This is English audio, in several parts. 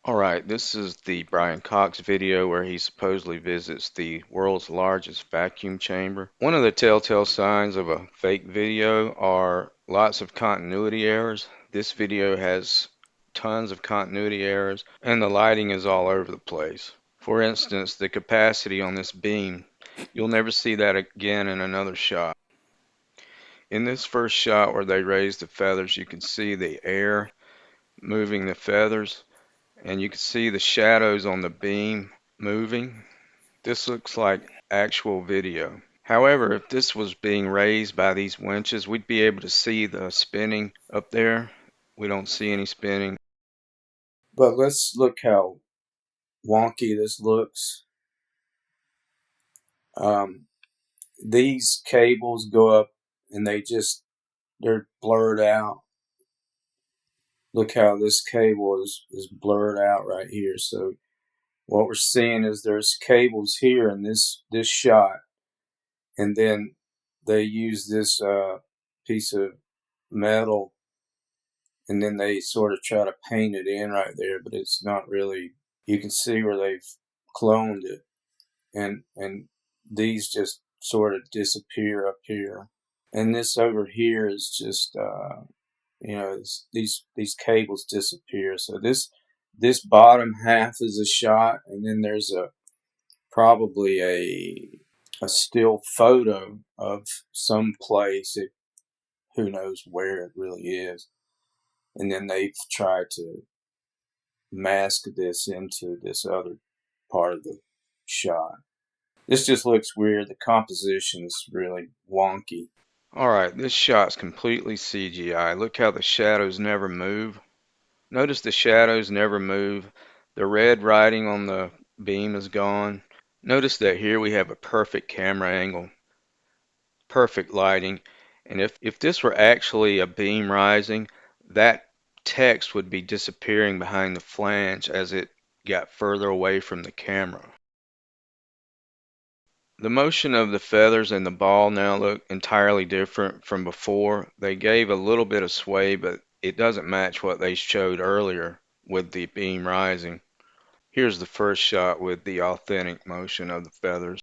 Alright, this is the Brian Cox video where he supposedly visits the world's largest vacuum chamber. One of the telltale signs of a fake video are lots of continuity errors. This video has tons of continuity errors and the lighting is all over the place. For instance, the capacity on this beam, you'll never see that again in another shot. In this first shot where they raise the feathers, you can see the air moving the feathers. And you can see the shadows on the beam moving. This looks like actual video. However, if this was being raised by these winches, we'd be able to see the spinning up there. We don't see any spinning. But let's look how wonky this looks. Um, these cables go up and they're blurred out. Look how this cable is blurred out right here. So what we're seeing is there's cables here in this shot, and then they use this piece of metal, and then they sort of try to paint it in right there, but it's not really. You can see where they've cloned it, and these just sort of disappear up here, and this over here is just these cables disappear. So this bottom half is a shot, and then there's probably a still photo of some place. Who knows where it really is, and then they've tried to mask this into this other part of the shot. This just looks weird. The composition is really wonky. Alright, this shot's completely CGI. Look how the shadows never move. Notice the shadows never move. The red writing on the beam is gone. Notice that here we have a perfect camera angle. Perfect lighting. And if this were actually a beam rising, that text would be disappearing behind the flange as it got further away from the camera. The motion of the feathers and the ball now look entirely different from before. They gave a little bit of sway, but it doesn't match what they showed earlier with the beam rising. Here's the first shot with the authentic motion of the feathers.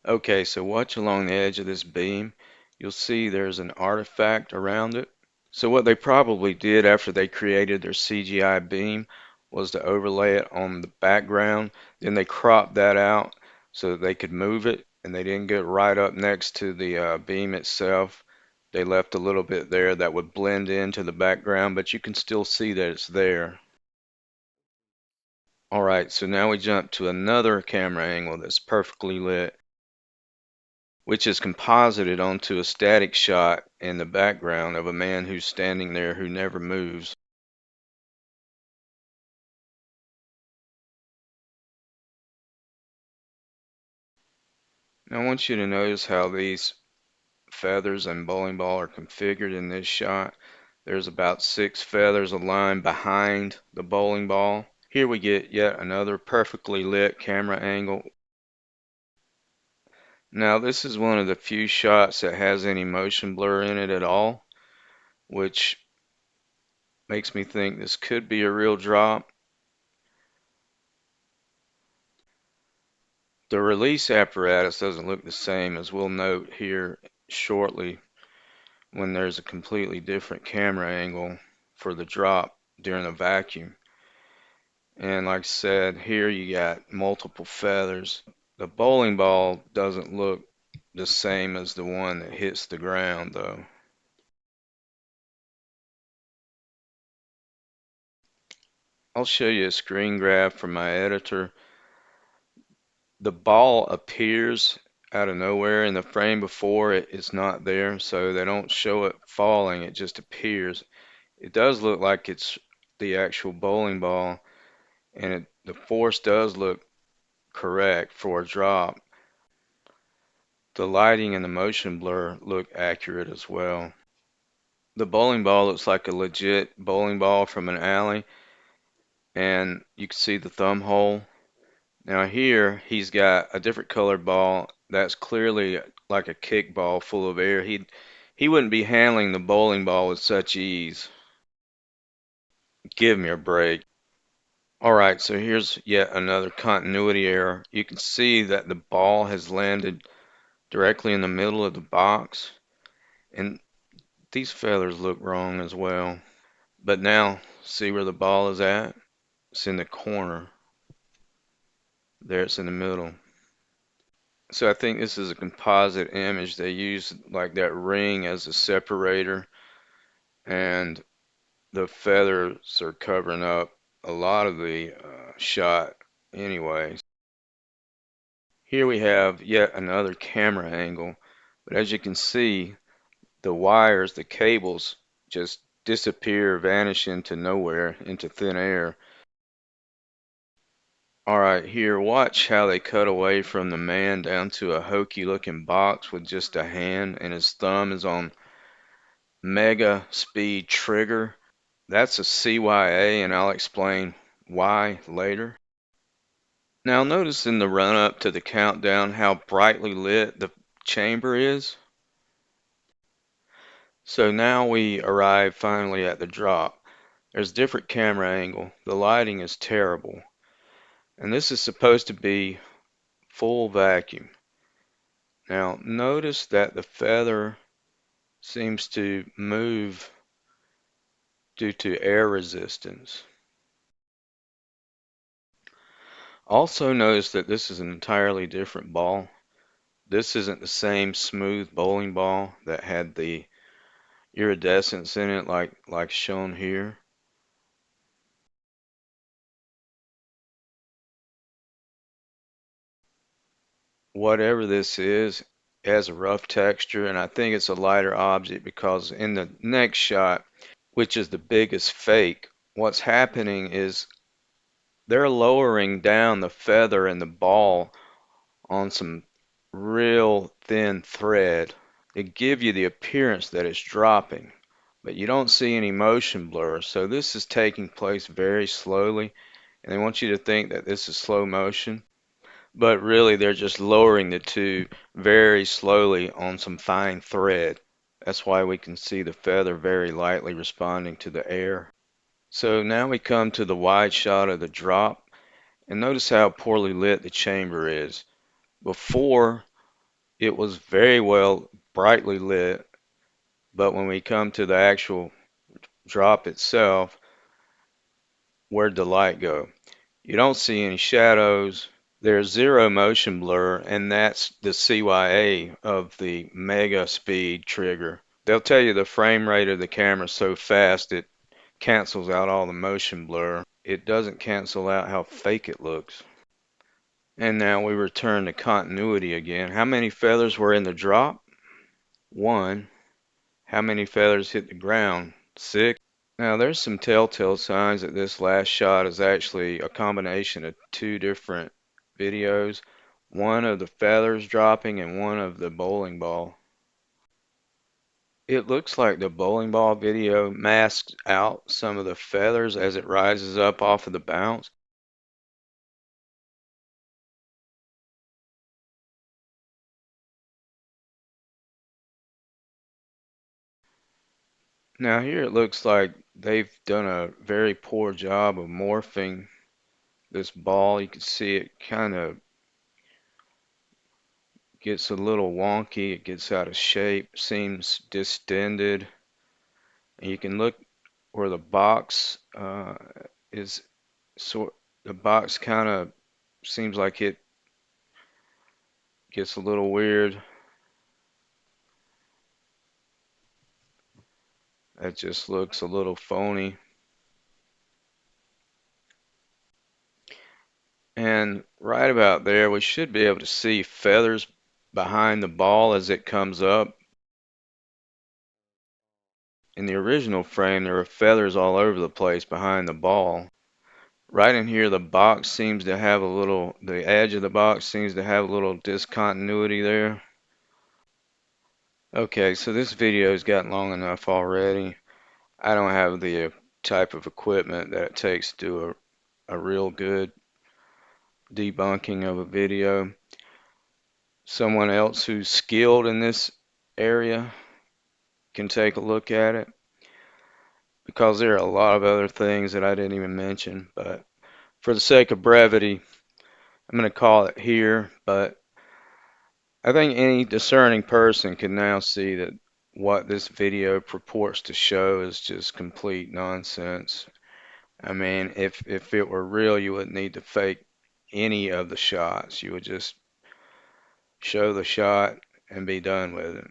Okay, so watch along the edge of this beam. You'll see there's an artifact around it. So what they probably did after they created their CGI beam was to overlay it on the background. Then they cropped that out so that they could move it, and they didn't get right up next to the beam itself. They left a little bit there that would blend into the background, but you can still see that it's there. Alright, so now we jump to another camera angle that's perfectly lit, which is composited onto a static shot in the background of a man who's standing there who never moves. Now I want you to notice how these feathers and bowling ball are configured in this shot. There's about 6 feathers aligned behind the bowling ball. Here we get yet another perfectly lit camera angle. Now this is one of the few shots that has any motion blur in it at all, which makes me think this could be a real drop. The release apparatus doesn't look the same, as we'll note here shortly when there's a completely different camera angle for the drop during a vacuum. And like I said, here you got multiple feathers. The bowling ball doesn't look the same as the one that hits the ground though. I'll show you a screen grab from my editor. The ball appears out of nowhere in the frame before it's not there, so they don't show it falling, it just appears. It does look like it's the actual bowling ball, and the force does look correct for a drop. The lighting and the motion blur look accurate as well. The bowling ball looks like a legit bowling ball from an alley, and you can see the thumb hole. Now here he's got a different colored ball that's clearly like a kickball full of air. He wouldn't be handling the bowling ball with such ease. Give me a break. All right, so here's yet another continuity error. You can see that the ball has landed directly in the middle of the box, and these feathers look wrong as well. But now, see where the ball is at? It's in the corner. There, it's in the middle. So I think this is a composite image. They use like that ring as a separator, and the feathers are covering up a lot of the shot anyways. Here we have yet another camera angle, but as you can see, the wires, the cables just disappear, vanish into nowhere, into thin air. Alright, here, watch how they cut away from the man down to a hokey looking box with just a hand, and his thumb is on mega speed trigger. That's a CYA, and I'll explain why later. Now notice in the run up to the countdown how brightly lit the chamber is. So now we arrive finally at the drop. There's a different camera angle. The lighting is terrible. And this is supposed to be full vacuum. Now notice that the feather seems to move due to air resistance. Also notice that this is an entirely different ball. This isn't the same smooth bowling ball that had the iridescence in it like shown here. Whatever this is, it has a rough texture, and I think it's a lighter object because in the next shot, which is the biggest fake, what's happening is they're lowering down the feather and the ball on some real thin thread. They give you the appearance that it's dropping, but you don't see any motion blur. So this is taking place very slowly, and they want you to think that this is slow motion, but really they're just lowering the tube very slowly on some fine thread. That's why we can see the feather very lightly responding to the air. So now we come to the wide shot of the drop, and notice how poorly lit the chamber is. Before, it was very well brightly lit, but when we come to the actual drop itself, where'd the light go? You don't see any shadows. There's zero motion blur, and that's the CYA of the mega speed trigger. They'll tell you the frame rate of the camera so fast it cancels out all the motion blur. It doesn't cancel out how fake it looks. And now we return to continuity again. How many feathers were in the drop? One. How many feathers hit the ground? Six. Now there's some telltale signs that this last shot is actually a combination of two different videos. One of the feathers dropping and one of the bowling ball. It looks like the bowling ball video masks out some of the feathers as it rises up off of the bounce. Now here it looks like they've done a very poor job of morphing this ball. You can see it kind of gets a little wonky, it gets out of shape, seems distended. And you can look where the box is sort the box kind of seems like it gets a little weird. It just looks a little phony. And right about there, we should be able to see feathers behind the ball as it comes up. In the original frame, there were feathers all over the place behind the ball. Right in here, the box seems to have a little, the edge of the box seems to have a little discontinuity there. Okay, so this video has gotten long enough already. I don't have the type of equipment that it takes to do a real good debunking of a video. someone else who's skilled in this area can take a look at it because there are a lot of other things that I didn't even mention. But for the sake of brevity, I'm going to call it here. But I think any discerning person can now see that what this video purports to show is just complete nonsense. I mean, if it were real, you wouldn't need to fake any of the shots. You would just show the shot and be done with it.